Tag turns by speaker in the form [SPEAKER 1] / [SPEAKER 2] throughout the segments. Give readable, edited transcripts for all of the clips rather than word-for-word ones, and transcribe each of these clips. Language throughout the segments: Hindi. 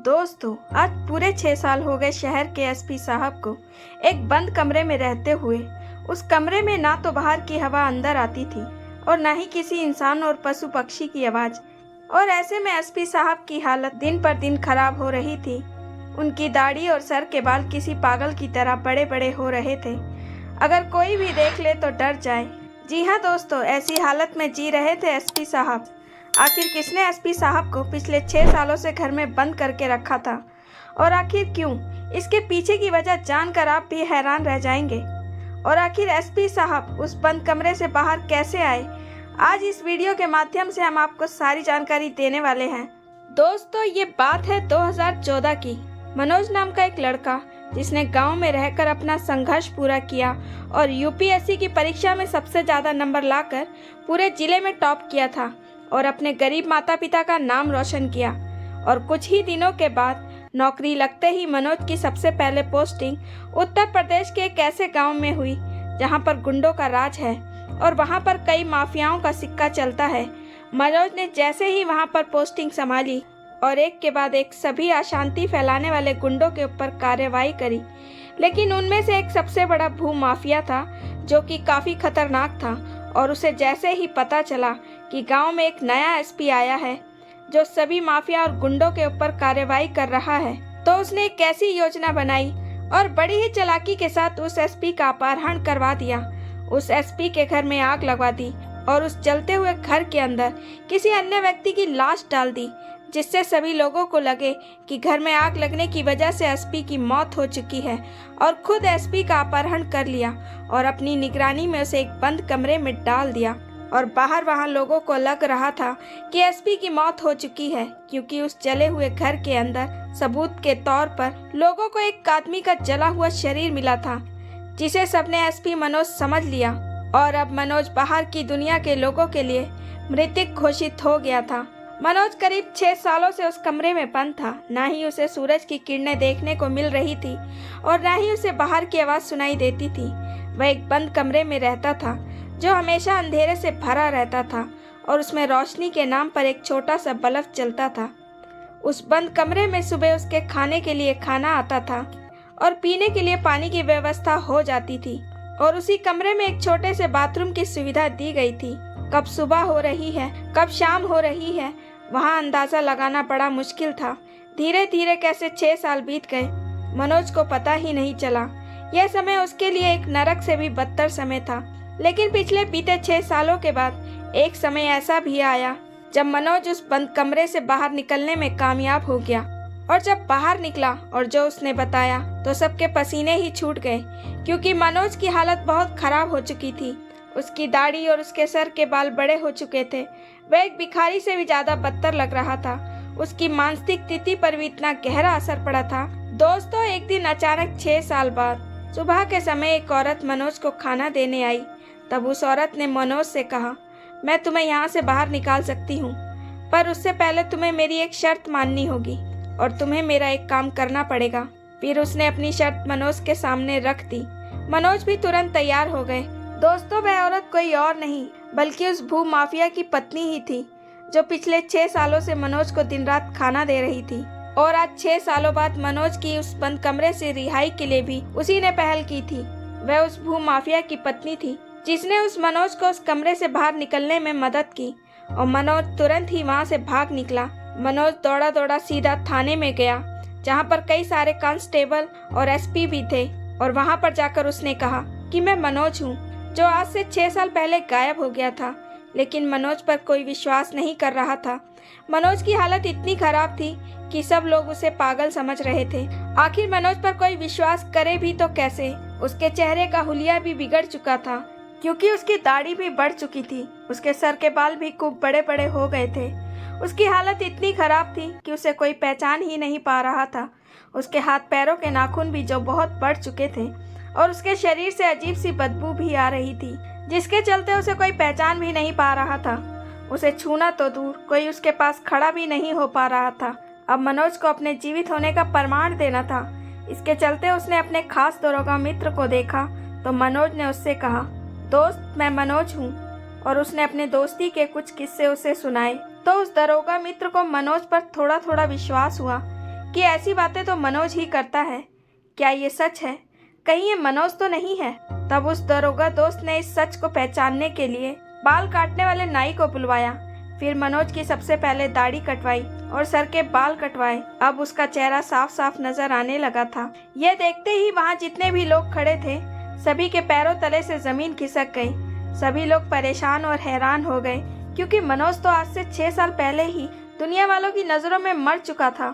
[SPEAKER 1] दोस्तों, आज पूरे 6 साल हो गए शहर के एसपी साहब को एक बंद कमरे में रहते हुए। उस कमरे में ना तो बाहर की हवा अंदर आती थी और ना ही किसी इंसान और पशु पक्षी की आवाज। और ऐसे में एसपी साहब की हालत दिन पर दिन खराब हो रही थी। उनकी दाढ़ी और सर के बाल किसी पागल की तरह बड़े बड़े हो रहे थे। अगर कोई भी देख ले तो डर जाए। जी हाँ दोस्तों, ऐसी हालत में जी रहे थे एसपी साहब। आखिर किसने एसपी साहब को पिछले 6 सालों से घर में बंद करके रखा था और आखिर क्यों? इसके पीछे की वजह जानकर आप भी हैरान रह जाएंगे। और आखिर एसपी साहब उस बंद कमरे से बाहर कैसे आए, आज इस वीडियो के माध्यम से हम आपको सारी जानकारी देने वाले हैं। दोस्तों, ये बात है 2014 की। मनोज नाम का एक लड़का जिसने गांव में रहकर अपना संघर्ष पूरा किया और यूपीएससी की परीक्षा में सबसे ज़्यादा नंबर लाकर पूरे जिले में टॉप किया था और अपने गरीब माता पिता का नाम रोशन किया। और कुछ ही दिनों के बाद नौकरी लगते ही मनोज की सबसे पहले पोस्टिंग उत्तर प्रदेश के एक ऐसे गांव में हुई जहां पर गुंडों का राज है और वहां पर कई माफियाओं का सिक्का चलता है। मनोज ने जैसे ही वहां पर पोस्टिंग संभाली और एक के बाद एक सभी अशांति फैलाने वाले गुंडों के ऊपर कार्रवाई करी, लेकिन उनमें से एक सबसे बड़ा भू माफिया था जो कि काफ़ी खतरनाक था। और उसे जैसे ही पता चला कि गांव में एक नया एसपी आया है जो सभी माफिया और गुंडों के ऊपर कार्रवाई कर रहा है, तो उसने एक ऐसी योजना बनाई और बड़ी ही चालाकी के साथ उस एसपी का अपहरण करवा दिया। उस एसपी के घर में आग लगवा दी और उस जलते हुए घर के अंदर किसी अन्य व्यक्ति की लाश डाल दी, जिससे सभी लोगों को लगे कि घर में आग लगने की वजह से एसपी की मौत हो चुकी है। और खुद एसपी का अपहरण कर लिया और अपनी निगरानी में उसे एक बंद कमरे में डाल दिया। और बाहर वहां लोगों को लग रहा था कि एसपी की मौत हो चुकी है, क्योंकि उस जले हुए घर के अंदर सबूत के तौर पर लोगों को एक आदमी का जला हुआ शरीर मिला था, जिसे सबने एसपी मनोज समझ लिया। और अब मनोज बाहर की दुनिया के लोगों के लिए मृतक घोषित हो गया था। मनोज करीब 6 सालों से उस कमरे में बंद था। ना ही उसे सूरज की किरणें देखने को मिल रही थी और ना ही उसे बाहर की आवाज़ सुनाई देती थी। वह एक बंद कमरे में रहता था जो हमेशा अंधेरे से भरा रहता था और उसमें रोशनी के नाम पर एक छोटा सा बल्ब जलता था। उस बंद कमरे में सुबह उसके खाने के लिए खाना आता था और पीने के लिए पानी की व्यवस्था हो जाती थी। और उसी कमरे में एक छोटे से बाथरूम की सुविधा दी गई थी। कब सुबह हो रही है, कब शाम हो रही है, वहाँ अंदाज़ा लगाना बड़ा मुश्किल था। धीरे धीरे कैसे 6 साल बीत गए, मनोज को पता ही नहीं चला। यह समय उसके लिए एक नरक से भी बदतर समय था। लेकिन पिछले बीते 6 सालों के बाद एक समय ऐसा भी आया जब मनोज उस बंद कमरे से बाहर निकलने में कामयाब हो गया। और जब बाहर निकला और जो उसने बताया तो सबके पसीने ही छूट गए, क्योंकि मनोज की हालत बहुत खराब हो चुकी थी। उसकी दाढ़ी और उसके सर के बाल बड़े हो चुके थे। वह एक भिखारी से भी ज्यादा बदतर लग रहा था। उसकी मानसिक स्थिति पर भी इतना गहरा असर पड़ा था। दोस्तों, एक दिन अचानक 6 साल बाद सुबह के समय एक औरत मनोज को खाना देने आई। तब उस औरत ने मनोज से कहा, मैं तुम्हें यहाँ से बाहर निकाल सकती हूँ, पर उससे पहले तुम्हें मेरी एक शर्त माननी होगी और तुम्हें मेरा एक काम करना पड़ेगा। फिर उसने अपनी शर्त मनोज के सामने रख दी। मनोज भी तुरंत तैयार हो गए। दोस्तों, वह औरत कोई और नहीं बल्कि उस भू माफिया की पत्नी ही थी, जो पिछले 6 सालों से मनोज को दिन रात खाना दे रही थी। और आज 6 सालों बाद मनोज की उस बंद कमरे से रिहाई के लिए भी उसी ने पहल की थी। वह उस भू माफिया की पत्नी थी जिसने उस मनोज को उस कमरे से बाहर निकलने में मदद की। और मनोज तुरंत ही वहाँ से भाग निकला। मनोज दौड़ा दौड़ा सीधा थाने में गया, जहाँ पर कई सारे कांस्टेबल और एसपी भी थे। और वहाँ पर जाकर उसने कहा कि मैं मनोज हूँ, जो आज से 6 साल पहले गायब हो गया था। लेकिन मनोज पर कोई विश्वास नहीं कर रहा था। मनोज की हालत इतनी खराब थी कि सब लोग उसे पागल समझ रहे थे। आखिर मनोज पर कोई विश्वास करे भी तो कैसे? उसके चेहरे का हुलिया भी बिगड़ चुका था, क्योंकि उसकी दाढ़ी भी बढ़ चुकी थी। उसके सर के बाल भी खूब बड़े बड़े हो गए थे। उसकी हालत इतनी खराब थी कि उसे कोई पहचान ही नहीं पा रहा था। उसके हाथ पैरों के नाखून भी जो बहुत बढ़ चुके थे और उसके शरीर से अजीब सी बदबू भी आ रही थी, जिसके चलते उसे कोई पहचान भी नहीं पा रहा था। उसे छूना तो दूर, कोई उसके पास खड़ा भी नहीं हो पा रहा था। अब मनोज को अपने जीवित होने का प्रमाण देना था। इसके चलते उसने अपने खास दरोगा मित्र को देखा तो मनोज ने उससे कहा, दोस्त, मैं मनोज हूँ। और उसने अपने दोस्ती के कुछ किस्से उसे सुनाए। तो उस दरोगा मित्र को मनोज पर थोड़ा थोड़ा विश्वास हुआ कि ऐसी बातें तो मनोज ही करता है। क्या ये सच है? कहीं ये मनोज तो नहीं है? तब उस दरोगा दोस्त ने इस सच को पहचानने के लिए बाल काटने वाले नाई को बुलवाया। फिर मनोज की सबसे पहले दाढ़ी कटवाई और सर के बाल कटवाए। अब उसका चेहरा साफ साफ नजर आने लगा था। यह देखते ही वहाँ जितने भी लोग खड़े थे सभी के पैरों तले से जमीन खिसक गई। सभी लोग परेशान और हैरान हो गए, क्योंकि मनोज तो आज से 6 साल पहले ही दुनिया वालों की नजरों में मर चुका था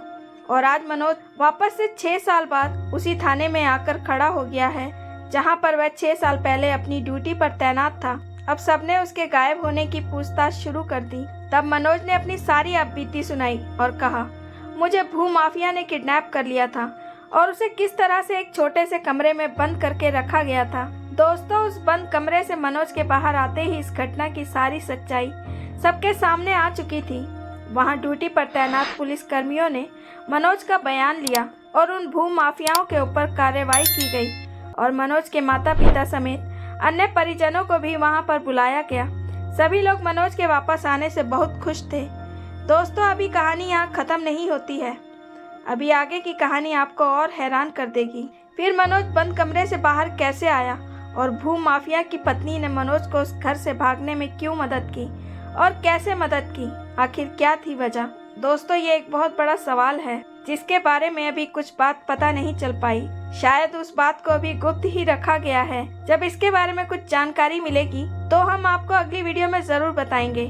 [SPEAKER 1] और आज मनोज वापस से 6 साल बाद उसी थाने में आकर खड़ा हो गया है जहां पर वह 6 साल पहले अपनी ड्यूटी पर तैनात था। अब सबने उसके गायब होने की पूछताछ शुरू कर दी। तब मनोज ने अपनी सारी आपबीती सुनाई और कहा, मुझे भूमाफिया ने किडनैप कर लिया था और उसे किस तरह से एक छोटे से कमरे में बंद करके रखा गया था। दोस्तों, उस बंद कमरे से मनोज के बाहर आते ही इस घटना की सारी सच्चाई सबके सामने आ चुकी थी। वहां ड्यूटी पर तैनात पुलिस कर्मियों ने मनोज का बयान लिया और उन भूमाफियाओं के ऊपर कार्रवाई की गई और मनोज के माता पिता समेत अन्य परिजनों को भी वहां पर बुलाया गया। सभी लोग मनोज के वापस आने से बहुत खुश थे। दोस्तों, अभी कहानी यहाँ खत्म नहीं होती है। अभी आगे की कहानी आपको और हैरान कर देगी। फिर मनोज बंद कमरे से बाहर कैसे आया और भूमाफिया की पत्नी ने मनोज को उस घर से भागने में क्यों मदद की और कैसे मदद की, आखिर क्या थी वजह। दोस्तों, ये एक बहुत बड़ा सवाल है जिसके बारे में अभी कुछ बात पता नहीं चल पाई। शायद उस बात को अभी गुप्त ही रखा गया है। जब इसके बारे में कुछ जानकारी मिलेगी तो हम आपको अगली वीडियो में जरूर बताएंगे।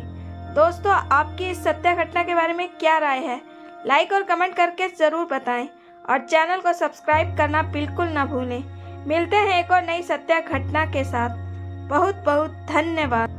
[SPEAKER 1] दोस्तों, आपकी इस सत्य घटना के बारे में क्या राय है? लाइक और कमेंट करके जरूर बताएं और चैनल को सब्सक्राइब करना बिल्कुल ना भूलें। मिलते हैं एक और नई सत्य घटना के साथ। बहुत बहुत धन्यवाद।